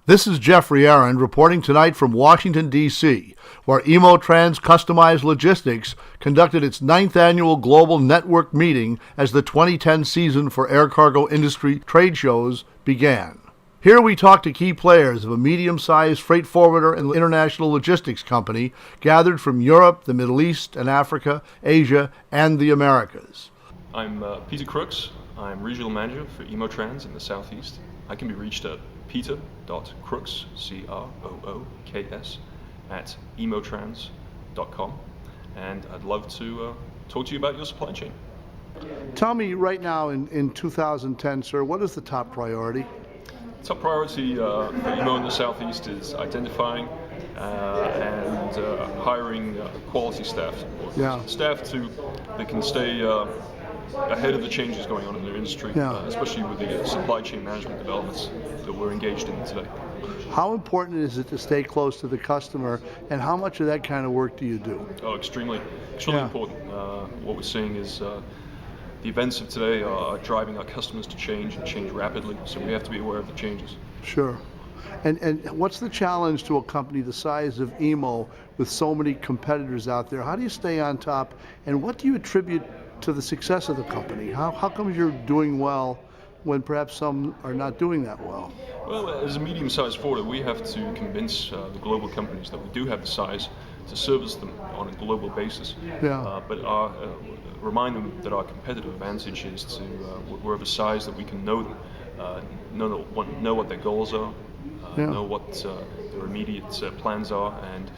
This is Jeffrey Aaron reporting tonight from Washington, D.C., where EMO Trans Customized Logistics conducted its 9th annual Global Network meeting as the 2010 season for air cargo industry trade shows began. Here we talk to key players of a medium-sized freight forwarder and international logistics company gathered from Europe, the Middle East and Africa, Asia, and the Americas. I'm Peter Crooks. I'm Regional Manager for EMO Trans in the Southeast. I can be reached at peter.crooks, C-R-O-O-K-S, at emotrans.com, and I'd love to talk to you about your supply chain. Tell me right now in 2010, sir, what is the top priority? Top priority for EMO in the Southeast is identifying and hiring quality staff. Staff that can stay ahead of the changes going on in their industry, especially with the supply chain management developments that we're engaged in today. How important is it to stay close to the customer, and how much of that kind of work do you do? Oh, extremely important. What we're seeing is the events of today are driving our customers to change and change rapidly, so we have to be aware of the changes. Sure. And what's the challenge to a company the size of EMO with so many competitors out there? How do you stay on top, and what do you attribute to the success of the company? How come you're doing well when perhaps some are not doing that well? Well, as a medium-sized forwarder, we have to convince the global companies that we do have the size to service them on a global basis. But remind them that our competitive advantage is to we're of a size that we can know them, know what their goals are, know what their immediate plans are, and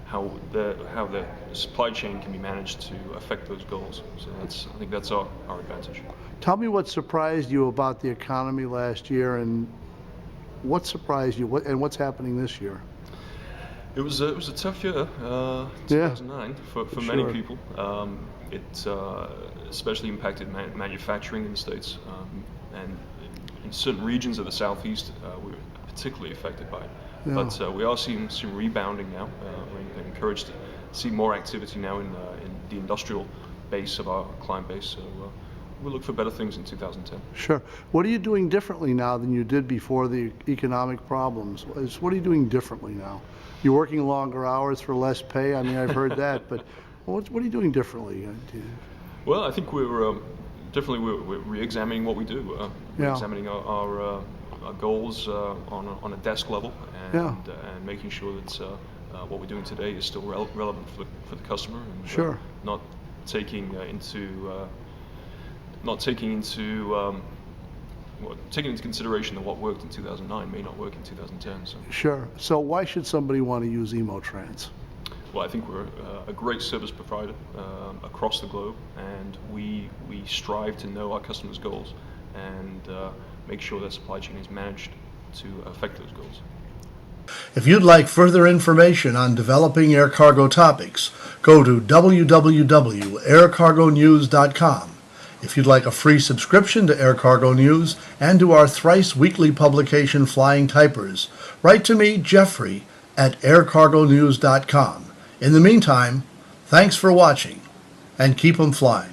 how the supply chain can be managed to affect those goals. So I think that's our advantage. Tell me what surprised you about the economy last year, and what surprised you, and what's happening this year? It was a tough year, 2009 for many people. It especially impacted manufacturing in the States, and in certain regions of the Southeast we were particularly affected by it. But we are seeing some rebounding now. We're encouraged to see more activity now in the industrial base of our client base. So we'll look for better things in 2010. Sure. What are you doing differently now than you did before the economic problems? What are you doing differently now? You're working longer hours for less pay? I mean, I've heard that, but what are you doing differently? Well, I think we're re-examining what we do. Re-examining our goals on a desk level, and making sure that what we're doing today is still relevant for the customer, and not taking into consideration that what worked in 2009 may not work in 2010. So. Sure. So why should somebody want to use EMO Trans? Well, I think we're a great service provider across the globe, and we strive to know our customers' goals and make sure that supply chain is managed to affect those goals. If you'd like further information on developing air cargo topics, go to www.aircargonews.com. If you'd like a free subscription to Air Cargo News and to our thrice weekly publication Flying Typers, write to me, Jeffrey, at aircargonews.com. In the meantime, thanks for watching, and keep 'em flying.